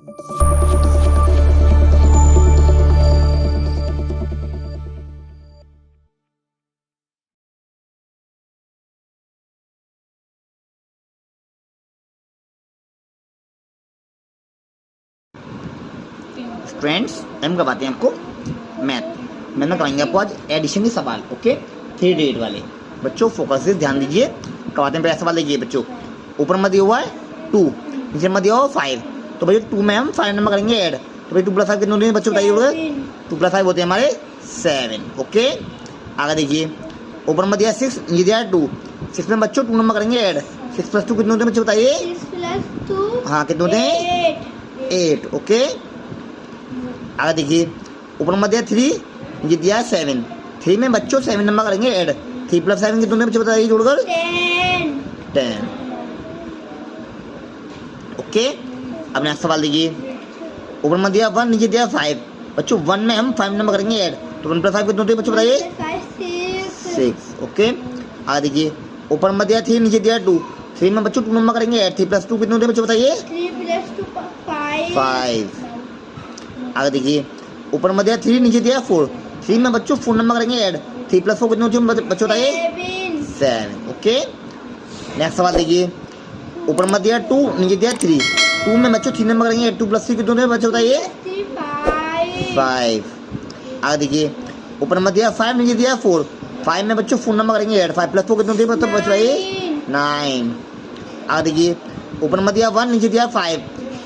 Friends हम करवाते हैं आपको मैथ में करवाएंगे आपको आज एडिशन के सवाल। ओके 3 वाले बच्चों फोकस से ध्यान दीजिए। करवाते हैं पहला सवाल। देखिए बच्चों ऊपर में दिया हुआ है 2, नीचे में दिया हुआ 5, तो भैया 2 में हम 5 नंबर करेंगे ऐड। तो भाई 2 + 5 कितने होते हैं बच्चों बताइए। 2 + 5 होते हैं हमारे 7। ओके आगे देखिए ऊपर में दिया 6, नीचे दिया 2, 6 में बच्चों 2 नंबर करेंगे ऐड। 6 + 2 कितने होते हैं बच्चों बताइए। 6 + 2 हाँ कितने होते हैं 8। ओके आगे देखिए ऊपर में दिया 3, नीचे दिया 7, 3 में बच्चों 7 नंबर करेंगे ऐड। 3 + 7 कितने बच्चों बताइए जोड़कर 10। ओके अब नेक्स्ट सवाल देखिए ऊपर में दिया 1, नीचे दिया 5, बच्चों 1 में हम 5 नंबर करेंगे ऐड। तो 1 + 5 कितने होते हैं बच्चों बताइए 6। ओके आगे देखिए ऊपर में दिया 3, नीचे दिया 2, 3 में बच्चों 2 नंबर करेंगे ऐड। 3 + 2 कितने होते हैं बच्चों बताइए 3 + 2 5। आगे देखिए ऊपर में दिया 3, नीचे दिया 4, 3 में बच्चों 4 नंबर करेंगे ऐड। 3 + 4 कितने होते हैं बच्चों बताइए 7। ओके नेक्स्ट सवाल देखिए ऊपर में दिया 2, नीचे दिया 3, 2 में बच्चों 3 नंबर करेंगे ऐड। 2 + 3 कितने होते हैं बच्चों बताइए 5। आगे देखिए ऊपर में दिया 5, नीचे दिया 4, 5 में बच्चों 4 नंबर करेंगे ऐड। 5 + 4 कितने होते हैं बच्चों बताइए 9। आगे देखिए ऊपर में दिया 1, नीचे दिया 5,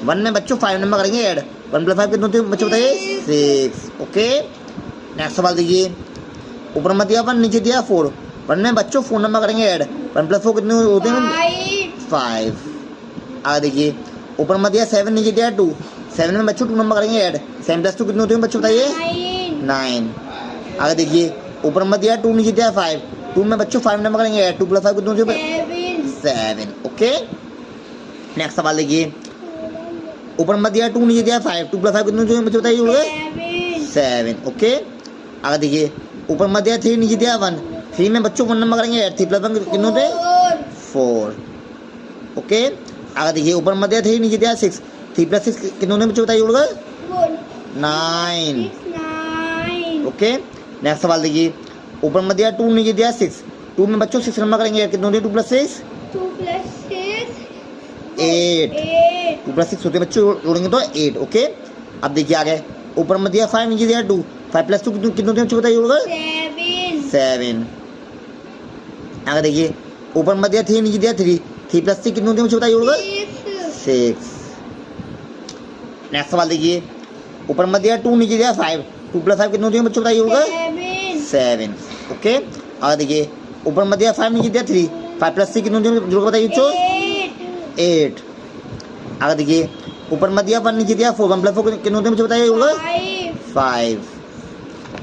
1 में बच्चों 5 नंबर करेंगे ऐड। 1 + 5 कितने होते हैं बच्चों बताइए 6। ओके नेक्स्ट सवाल देखिए ऊपर में दिया 1, नीचे दिया 4, 1 में बच्चों 4 नंबर करेंगे ऐड। 1 + 4 कितने होते हैं 5। आगे देखिए ऊपर में दिया 7, नीचे दिया 2, 7 में बच्चों 2 नंबर करेंगे ऐड। 7 + 2 कितने होते हैं बच्चों बताइए 9। आगे देखिए ऊपर में दिया 2, नीचे दिया 5, 2 में बच्चों 5 नंबर करेंगे ऐड। 2 + 5 कितने होते हैं 7। ओके नेक्स्ट सवाल देखिए ऊपर में दिया 2, नीचे दिया 5, 2 + 5 कितने होते हैं बच्चों बताइए 7। ओके आगे देखिए ऊपर में दिया 3, नीचे दिया 1, 3 में बच्चों 1 नंबर करेंगे ऐड। 3 + 1 कितने होते हैं 4। ओके आगे देखिए ऊपर में दिया 3, नीचे दिया 6, 3 + 6 कितने होते हैं बच्चों बताइए 9। ओके नेक्स्ट सवाल देखिए ऊपर में दिया 2, नीचे दिया 6, 2 में बच्चों 6 नंबर करेंगे कितने होते हैं 2 + 6 8। 2 + 6 होते हैं बच्चों जोड़ेंगे तो 8। ओके अब देखिए आगे ऊपर में दिया 5, नीचे दिया 2, 5 + 2 कितने होते हैं बच्चों बताइए जोड़कर 7। आगे देखिए ऊपर में दिया 3, नीचे दिया 3, 3 + 3 कितने होते हैं बच्चों बताइए जोड़कर 6। नेक्स्ट सवाल देखिए ऊपर में दिया 2, नीचे दिया 5, 2 + 5 कितने होते हैं बच्चों बताइए जोड़कर 7। ओके आगे देखिए ऊपर में दिया 5, नीचे दिया 3, 5 + 3 कितने होते हैं जोड़कर बताइए बच्चों 8। आगे देखिए ऊपर में दिया 1, नीचे दिया 4, 1 + 4 कितने होते हैं बच्चों बताइए जोड़कर 5।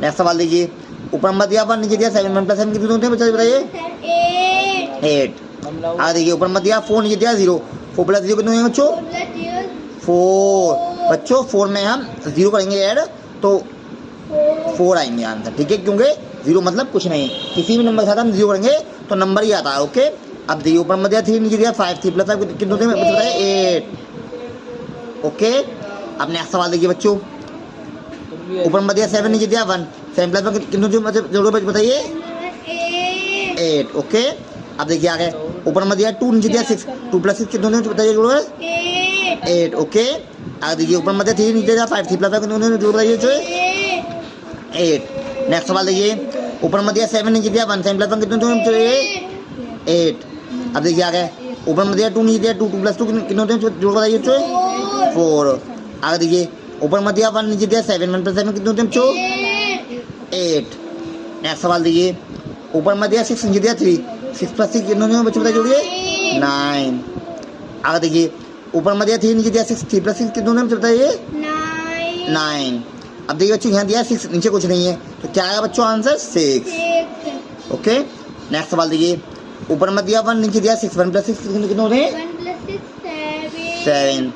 नेक्स्ट सवाल देखिए ऊपर में दिया 1, नीचे दिया 7, 1 + 7 कितने होते हैं बच्चों बताइए 8। आगे देखिए ऊपर में दिया 4, नीचे दिया 0, 4 + 0 कितने होंगे बच्चों 4। बच्चों 4 में हम 0 करेंगे ऐड तो 4 आएंगे आंसर। ठीक है क्योंकि 0 मतलब कुछ नहीं, किसी भी नंबर के साथ हम 0 करेंगे तो नंबर ही आता है। ओके अब देखिए ऊपर में दिया 3, नीचे दिया 5, 3 + 5 कितने होते हैं बच्चों बताइए 8। ओके अब नेक्स्ट सवाल देखिए बच्चों ऊपर में दिया 7, नीचे दिया 1, 7 + 1 कितने होते हैं बताइए 8। ओके अब देखिए आगे ऊपर में दिया 2, नीचे दिया 6, 2 + 6 कितने होते हैं बताइए जोड़कर 8। ओके आगे देखिए ऊपर में दिया 3, नीचे दिया 5, 3 + 5 कितने होते हैं जोड़ बताइए 8। नेक्स्ट सवाल देखिए ऊपर में दिया 7, नीचे दिया 1, 7 + 1 कितने होते हैं 8। अब देखिए आगे ऊपर में दिया 2, नीचे दिया 2, 2 + 2 कितने होते हैं जोड़ बताइए 4। आगे देखिए ऊपर में दिया 1, नीचे दिया 7, 1 + 7 कितने होते हैं बच्चों 8। नेक्स्ट सवाल देखिए ऊपर में दिया 6, नीचे दिया 3, 6 + 6 कितने होते हैं बच्चों बताइए जोड़िए 9। आगे देखिए ऊपर में दिया 3, नीचे दिया 6, 3 + 6 कितने होते हैं बताइए 9। अब देखिए बच्चों यहाँ दिया 6, नीचे कुछ नहीं है तो क्या आएगा बच्चों आंसर 6। ओके नेक्स्ट सवाल देखिए ऊपर में दिया 1, नीचे दिया 6, 1 + 6 कितने होते हैं 7।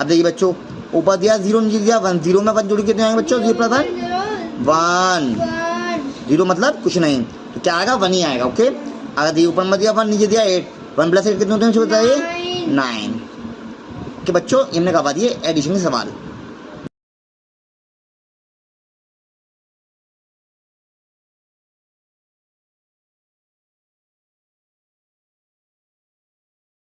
अब देखिए बच्चों ऊपर दिया 0, नीचे दिया 1, 0 में 1 जोड़ी कितने आएंगे बच्चों 0 + 1 0 मतलब कुछ नहीं तो क्या आएगा 1 ही आएगा। ओके आगे देखिए ऊपर में दिया 1, नीचे दिया 8, 1 + 8 कितने होते हैं बताइए 9। कि बच्चों ये हमने करवा दिए एडिशन के सवाल।